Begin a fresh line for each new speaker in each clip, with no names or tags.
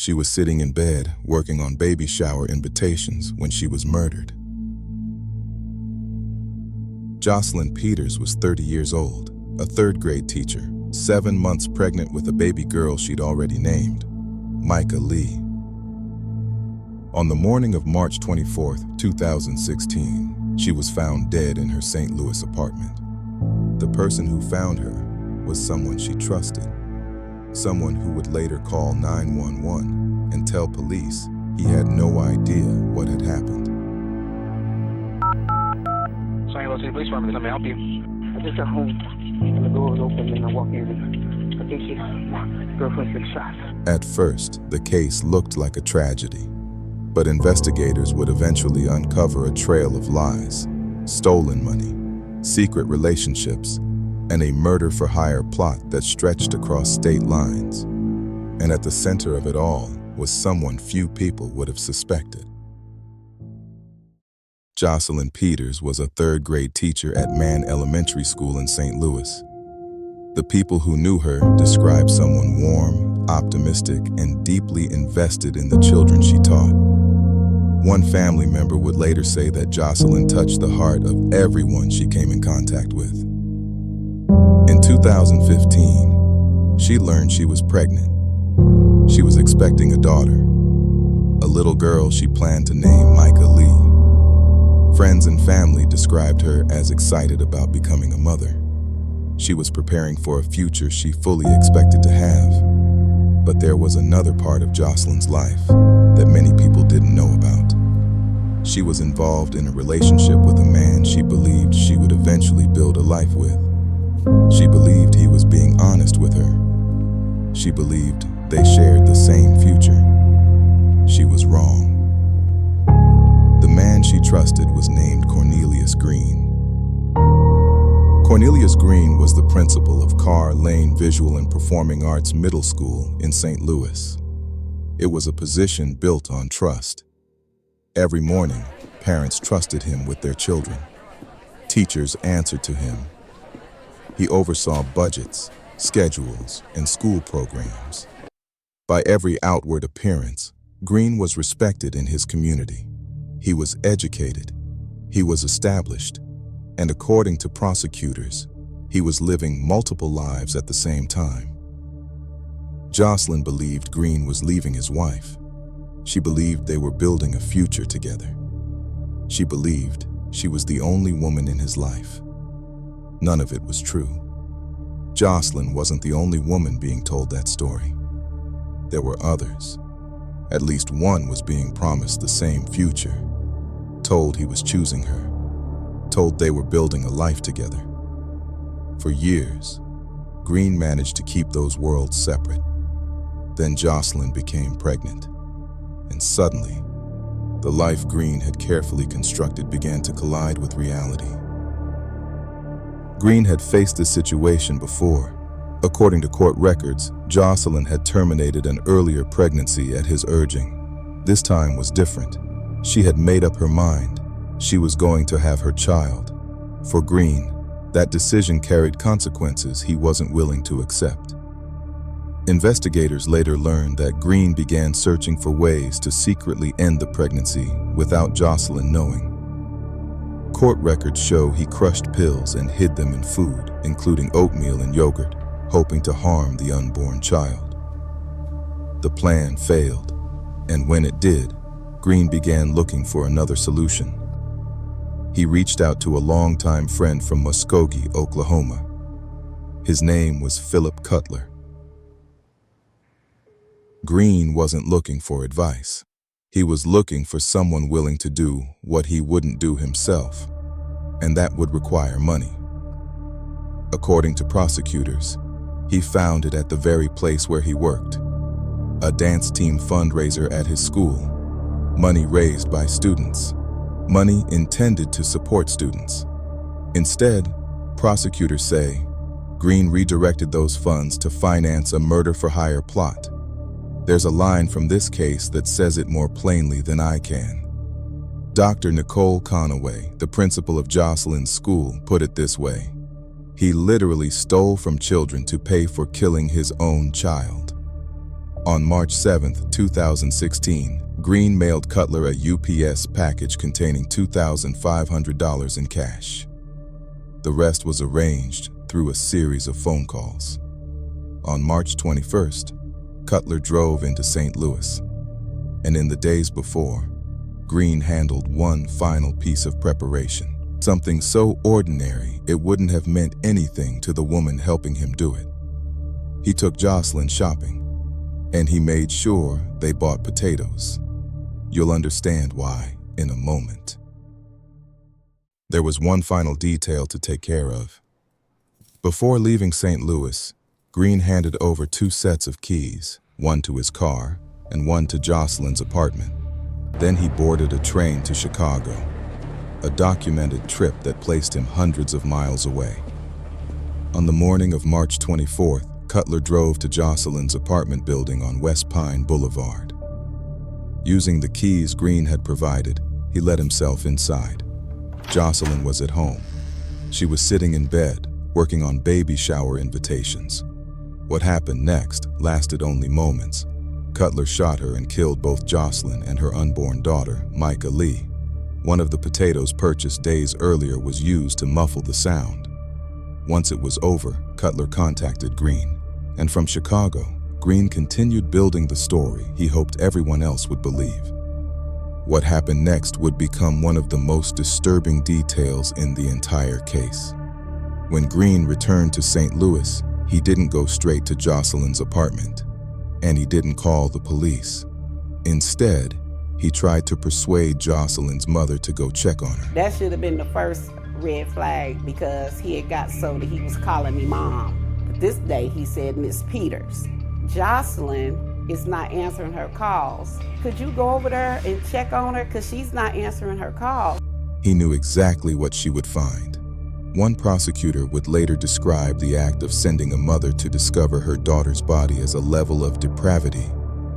She was sitting in bed, working on baby shower invitations when she was murdered. Jocelyn Peters was 30 years old, a third-grade teacher, 7 months pregnant with a baby girl she'd already named, Micah Lee. On the morning of March 24, 2016, she was found dead in her St. Louis apartment. The person who found her was someone she trusted, someone who would later call 911 and tell police he had no idea what had happened.
St. Louis City Police Department, let me help you.
I just got home, and the door was open, and I walked in, and I think my girlfriend's been shot.
At first, the case looked like a tragedy, but investigators would eventually uncover a trail of lies, stolen money, secret relationships, and a murder-for-hire plot that stretched across state lines. And at the center of it all was someone few people would have suspected. Jocelyn Peters was a third-grade teacher at Mann Elementary School in St. Louis. The people who knew her described someone warm, optimistic, and deeply invested in the children she taught. One family member would later say that Jocelyn touched the heart of everyone she came in contact with. In 2015, she learned she was pregnant. She was expecting a daughter, a little girl she planned to name Micah Lee. Friends and family described her as excited about becoming a mother. She was preparing for a future she fully expected to have. But there was another part of Jocelyn's life that many people didn't know about. She was involved in a relationship with a man she believed she would eventually build a life with. She believed he was being honest with her. She believed they shared the same future. She was wrong. The man she trusted was named Cornelius Green. Cornelius Green was the principal of Carr Lane Visual and Performing Arts Middle School in St. Louis. It was a position built on trust. Every morning, parents trusted him with their children. Teachers answered to him. He oversaw budgets, schedules, and school programs. By every outward appearance, Green was respected in his community. He was educated. He was established. And according to prosecutors, he was living multiple lives at the same time. Jocelyn believed Green was leaving his wife. She believed they were building a future together. She believed she was the only woman in his life. None of it was true. Jocelyn wasn't the only woman being told that story. There were others. At least one was being promised the same future, told he was choosing her, told they were building a life together. For years, Green managed to keep those worlds separate. Then Jocelyn became pregnant, and suddenly, the life Green had carefully constructed began to collide with reality. Green had faced this situation before. According to court records, Jocelyn had terminated an earlier pregnancy at his urging. This time was different. She had made up her mind. She was going to have her child. For Green, that decision carried consequences he wasn't willing to accept. Investigators later learned that Green began searching for ways to secretly end the pregnancy without Jocelyn knowing. Court records show he crushed pills and hid them in food, including oatmeal and yogurt, hoping to harm the unborn child. The plan failed, and when it did, Green began looking for another solution. He reached out to a longtime friend from Muskogee, Oklahoma. His name was Philip Cutler. Green wasn't looking for advice. He was looking for someone willing to do what he wouldn't do himself, and that would require money. According to prosecutors, he found it at the very place where he worked, a dance team fundraiser at his school, money raised by students, money intended to support students. Instead, prosecutors say, Green redirected those funds to finance a murder-for-hire plot. There's a line from this case that says it more plainly than I can. Dr. Nicole Conaway, the principal of Jocelyn's school, put it this way. He literally stole from children to pay for killing his own child. On March 7, 2016, Green mailed Cutler a UPS package containing $2,500 in cash. The rest was arranged through a series of phone calls. On March 21st, Cutler drove into St. Louis, and in the days before, Green handled one final piece of preparation, something so ordinary it wouldn't have meant anything to the woman helping him do it. He took Jocelyn shopping, and he made sure they bought potatoes. You'll understand why in a moment. There was one final detail to take care of. Before leaving St. Louis, Green handed over 2 sets of keys, one to his car and one to Jocelyn's apartment. Then he boarded a train to Chicago, a documented trip that placed him hundreds of miles away. On the morning of March 24th, Cutler drove to Jocelyn's apartment building on West Pine Boulevard. Using the keys Green had provided, he let himself inside. Jocelyn was at home. She was sitting in bed, working on baby shower invitations. What happened next lasted only moments. Cutler shot her and killed both Jocelyn and her unborn daughter, Micah Lee. One of the potatoes purchased days earlier was used to muffle the sound. Once it was over, Cutler contacted Green. And from Chicago, Green continued building the story he hoped everyone else would believe. What happened next would become one of the most disturbing details in the entire case. When Green returned to St. Louis, he didn't go straight to Jocelyn's apartment, and he didn't call the police. Instead, he tried to persuade Jocelyn's mother to go check on her.
That should have been the first red flag, because he had got so that he was calling me mom. But this day he said Miss Peters. Jocelyn is not answering her calls. Could you go over there and check on her, because she's not answering her calls?
He knew exactly what she would find. One prosecutor would later describe the act of sending a mother to discover her daughter's body as a level of depravity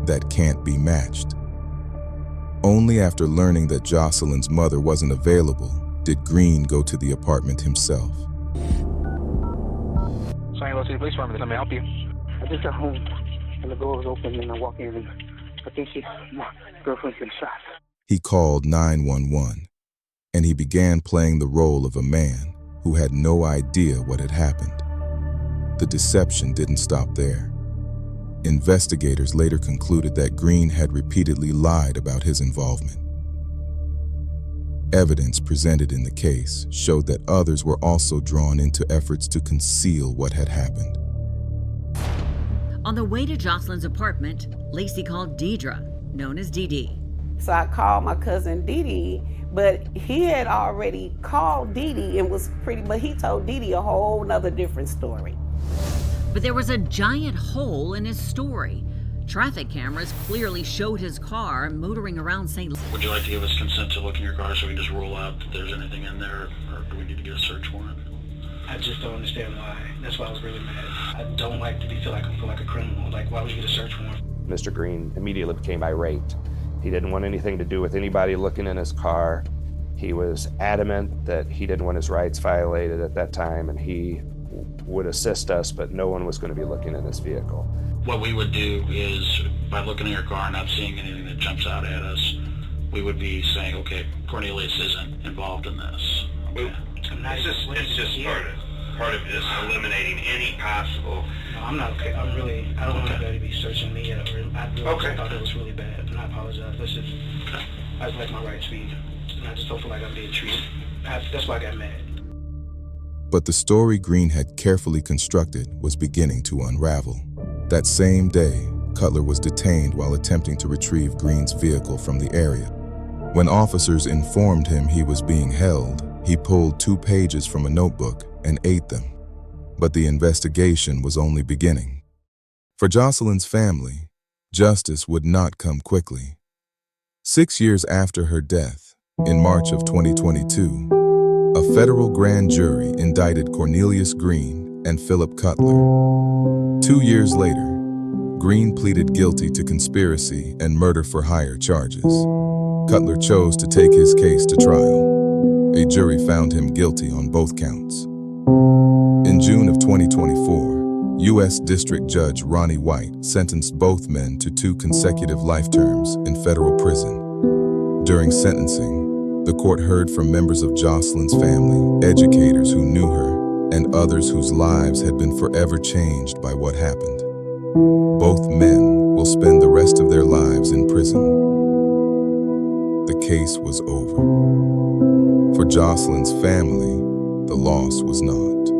that can't be matched. Only after learning that Jocelyn's mother wasn't available did Green go to the apartment himself.
St. Louis City Police Department, let me help you.
I just got home and the door was open and I walk in and I think my girlfriend's been shot.
He called 911, and he began playing the role of a man who had no idea what had happened. The deception didn't stop there. Investigators later concluded that Green had repeatedly lied about his involvement. Evidence presented in the case showed that others were also drawn into efforts to conceal what had happened.
On the way to Jocelyn's apartment, Lacey called Deidre, known as Dee Dee.
So I called my cousin Dee Dee, but he had already called Dee Dee and but he told Dee Dee a whole nother different story.
But there was a giant hole in his story. Traffic cameras clearly showed his car motoring around St. Louis.
Would you like to give us consent to look in your car so we can just rule out that there's anything in there, or do we need to get a search warrant?
I just don't understand why. That's why I was really mad. I don't like to feel like a criminal. Like, why would you get a search warrant?
Mr. Green immediately became irate. He didn't want anything to do with anybody looking in his car. He was adamant that he didn't want his rights violated at that time, and he would assist us, but no one was going to be looking in his vehicle.
What we would do is, by looking at your car and not seeing anything that jumps out at us, we would be saying, okay, Cornelius isn't involved in this. Okay.
It's just part of just eliminating any possible.
No, I'm not okay. I don't want anybody to be searching me. I thought it was really bad, and I apologize. I just like my rights be, and I just don't feel like I'm being treated. That's why I got mad.
But the story Green had carefully constructed was beginning to unravel. That same day, Cutler was detained while attempting to retrieve Green's vehicle from the area. When officers informed him he was being held, he pulled 2 pages from a notebook and ate them. But the investigation was only beginning. For Jocelyn's family, justice would not come quickly. 6 years after her death, in March of 2022, a federal grand jury indicted Cornelius Green and Philip Cutler. 2 years later, Green pleaded guilty to conspiracy and murder for hire charges. Cutler chose to take his case to trial. A jury found him guilty on both counts. In June of 2024, U.S. District Judge Ronnie White sentenced both men to 2 consecutive life terms in federal prison. During sentencing, the court heard from members of Jocelyn's family, educators who knew her, and others whose lives had been forever changed by what happened. Both men will spend the rest of their lives in prison. The case was over. For Jocelyn's family, the loss was not.